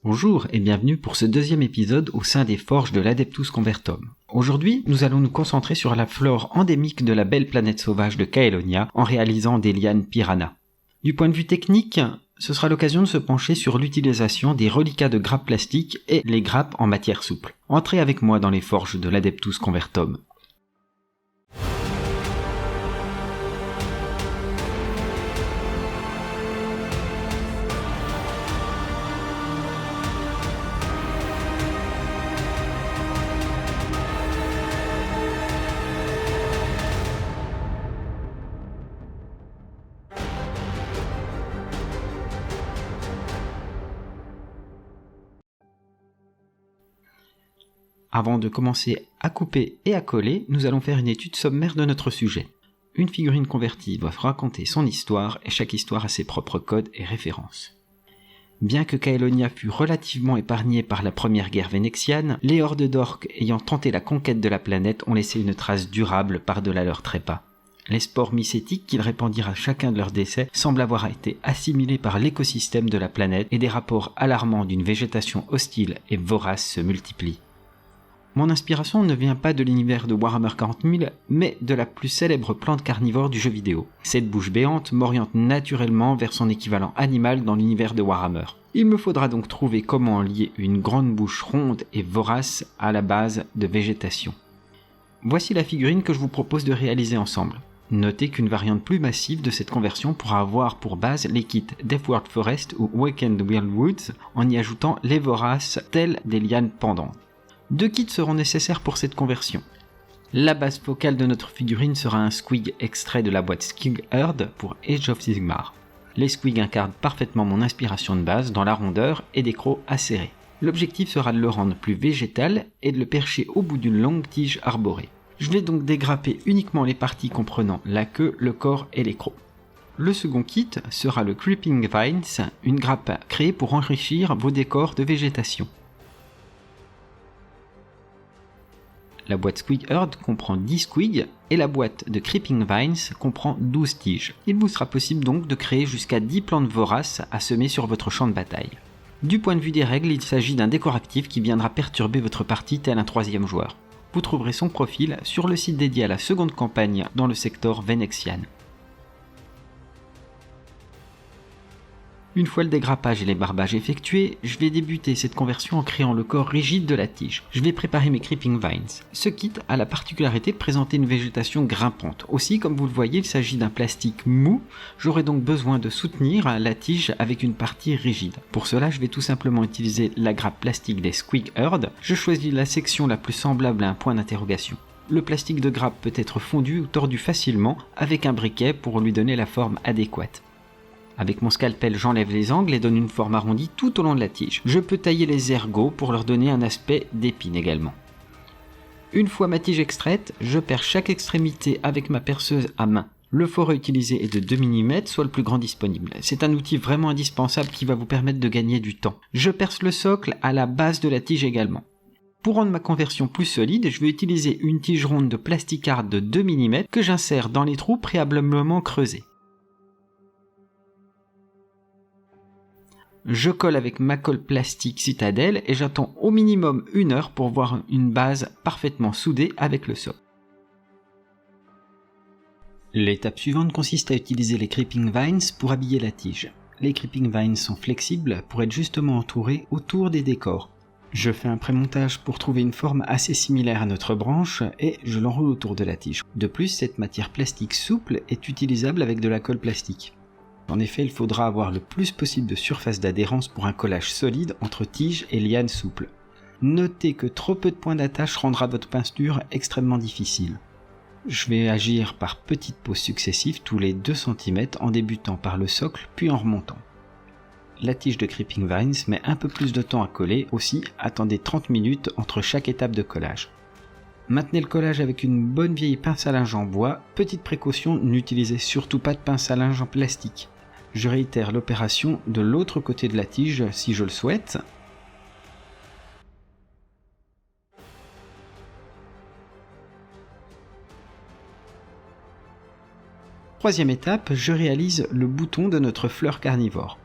Bonjour et bienvenue pour ce deuxième épisode au sein des forges de l'Adeptus Convertum. Aujourd'hui, nous allons nous concentrer sur la flore endémique de la belle planète sauvage de Caelonia en réalisant des lianes piranha. Du point de vue technique, ce sera l'occasion de se pencher sur l'utilisation des reliquats de grappes plastiques et les grappes en matière souple. Entrez avec moi dans les forges de l'Adeptus Convertum. Avant de commencer à couper et à coller, nous allons faire une étude sommaire de notre sujet. Une figurine convertie doit raconter son histoire et chaque histoire a ses propres codes et références. Bien que Caelonia fût relativement épargnée par la première guerre vénétienne, les hordes d'orques ayant tenté la conquête de la planète ont laissé une trace durable par-delà leurs trépas. Les spores mycétiques qu'ils répandirent à chacun de leurs décès semblent avoir été assimilés par l'écosystème de la planète et des rapports alarmants d'une végétation hostile et vorace se multiplient. Mon inspiration ne vient pas de l'univers de Warhammer 40 000, mais de la plus célèbre plante carnivore du jeu vidéo. Cette bouche béante m'oriente naturellement vers son équivalent animal dans l'univers de Warhammer. Il me faudra donc trouver comment lier une grande bouche ronde et vorace à la base de végétation. Voici la figurine que je vous propose de réaliser ensemble. Notez qu'une variante plus massive de cette conversion pourra avoir pour base les kits Deathward Forest ou Wakened Wildwoods en y ajoutant les voraces telles des lianes pendantes. 2 kits seront nécessaires pour cette conversion. La base focale de notre figurine sera un squig extrait de la boîte Squig Herd pour Age of Sigmar. Les squigs incarnent parfaitement mon inspiration de base dans la rondeur et des crocs acérés. L'objectif sera de le rendre plus végétal et de le percher au bout d'une longue tige arborée. Je vais donc dégrapper uniquement les parties comprenant la queue, le corps et les crocs. Le second kit sera le Creeping Vines, une grappe créée pour enrichir vos décors de végétation. La boîte Squig Herd comprend 10 squigs et la boîte de Creeping Vines comprend 12 tiges. Il vous sera possible donc de créer jusqu'à 10 plantes voraces à semer sur votre champ de bataille. Du point de vue des règles, il s'agit d'un décor actif qui viendra perturber votre partie tel un 3e joueur. Vous trouverez son profil sur le site dédié à la seconde campagne dans le secteur Venexian. Une fois le dégrappage et les barbages effectués, je vais débuter cette conversion en créant le corps rigide de la tige. Je vais préparer mes Creeping Vines. Ce kit a la particularité de présenter une végétation grimpante. Aussi, comme vous le voyez, il s'agit d'un plastique mou. J'aurai donc besoin de soutenir la tige avec une partie rigide. Pour cela, je vais tout simplement utiliser la grappe plastique des Squig Herd. Je choisis la section la plus semblable à un point d'interrogation. Le plastique de grappe peut être fondu ou tordu facilement avec un briquet pour lui donner la forme adéquate. Avec mon scalpel, j'enlève les angles et donne une forme arrondie tout au long de la tige. Je peux tailler les ergots pour leur donner un aspect d'épine également. Une fois ma tige extraite, je perce chaque extrémité avec ma perceuse à main. Le forêt utilisé est de 2 mm, soit le plus grand disponible. C'est un outil vraiment indispensable qui va vous permettre de gagner du temps. Je perce le socle à la base de la tige également. Pour rendre ma conversion plus solide, je vais utiliser une tige ronde de plasticard de 2 mm que j'insère dans les trous préalablement creusés. Je colle avec ma colle plastique Citadel et j'attends au minimum 1 heure pour voir une base parfaitement soudée avec le socle. L'étape suivante consiste à utiliser les Creeping Vines pour habiller la tige. Les Creeping Vines sont flexibles pour être justement entourés autour des décors. Je fais un prémontage pour trouver une forme assez similaire à notre branche et je l'enroule autour de la tige. De plus, cette matière plastique souple est utilisable avec de la colle plastique. En effet, il faudra avoir le plus possible de surface d'adhérence pour un collage solide entre tige et liane souple. Notez que trop peu de points d'attache rendra votre peinture extrêmement difficile. Je vais agir par petites pauses successives tous les 2 cm en débutant par le socle puis en remontant. La tige de Creeping Vines met un peu plus de temps à coller, aussi attendez 30 minutes entre chaque étape de collage. Maintenez le collage avec une bonne vieille pince à linge en bois. Petite précaution, n'utilisez surtout pas de pince à linge en plastique. Je réitère l'opération de l'autre côté de la tige si je le souhaite. Troisième étape, je réalise le bouton de notre fleur carnivore.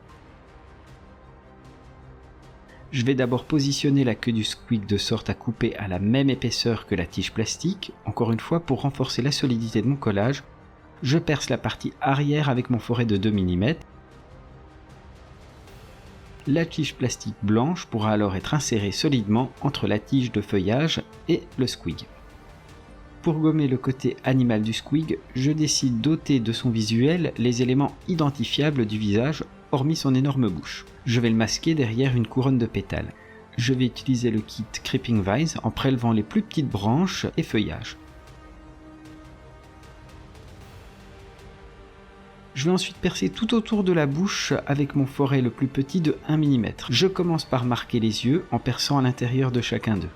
Je vais d'abord positionner la queue du squig de sorte à couper à la même épaisseur que la tige plastique. Encore une fois, pour renforcer la solidité de mon collage, je perce la partie arrière avec mon foret de 2 mm. La tige plastique blanche pourra alors être insérée solidement entre la tige de feuillage et le squig. Pour gommer le côté animal du squig, je décide d'ôter de son visuel les éléments identifiables du visage, hormis son énorme bouche. Je vais le masquer derrière une couronne de pétales. Je vais utiliser le kit Creeping Vines en prélevant les plus petites branches et feuillages. Je vais ensuite percer tout autour de la bouche avec mon foret le plus petit de 1 mm. Je commence par marquer les yeux en perçant à l'intérieur de chacun d'eux.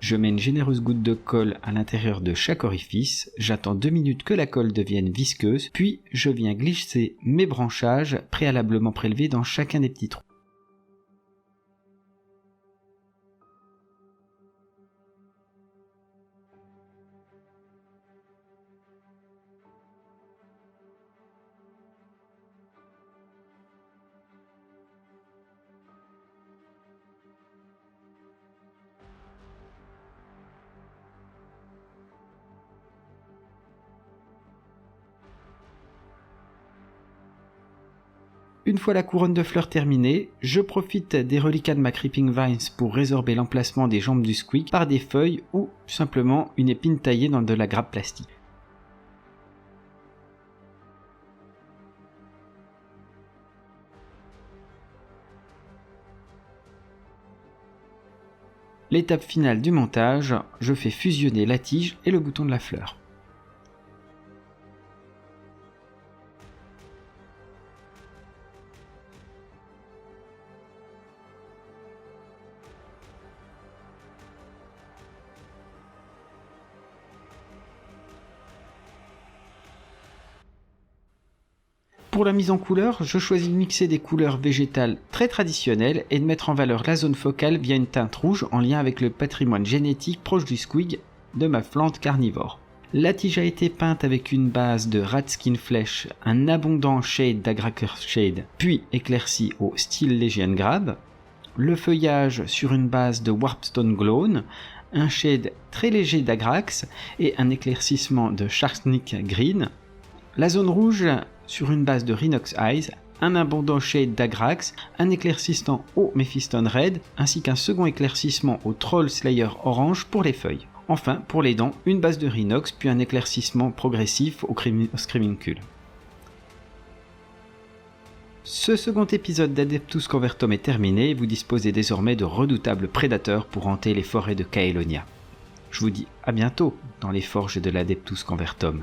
Je mets une généreuse goutte de colle à l'intérieur de chaque orifice, j'attends 2 minutes que la colle devienne visqueuse, puis je viens glisser mes branchages préalablement prélevés dans chacun des petits trous. Une fois la couronne de fleurs terminée, je profite des reliquats de ma Creeping Vines pour résorber l'emplacement des jambes du squig par des feuilles ou simplement une épine taillée dans de la grappe plastique. L'étape finale du montage, je fais fusionner la tige et le bouton de la fleur. Pour la mise en couleur, je choisis de mixer des couleurs végétales très traditionnelles et de mettre en valeur la zone focale via une teinte rouge en lien avec le patrimoine génétique proche du squig de ma plante carnivore. La tige a été peinte avec une base de Ratskin Flesh, un abondant shade d'Agraker Shade, puis éclairci au Steel Legion Grab, le feuillage sur une base de Warpstone Glown, un shade très léger d'Agrax et un éclaircissement de Sharksnick Green, la zone rouge sur une base de Rhinox Eyes, un abondant shade d'Agrax, un éclaircissement au Mephiston Red, ainsi qu'un second éclaircissement au Troll Slayer Orange pour les feuilles. Enfin, pour les dents, une base de Rhinox, puis un éclaircissement progressif au Screaming Kull. Ce second épisode d'Adeptus Convertum est terminé et vous disposez désormais de redoutables prédateurs pour hanter les forêts de Caelonia. Je vous dis à bientôt dans les forges de l'Adeptus Convertum.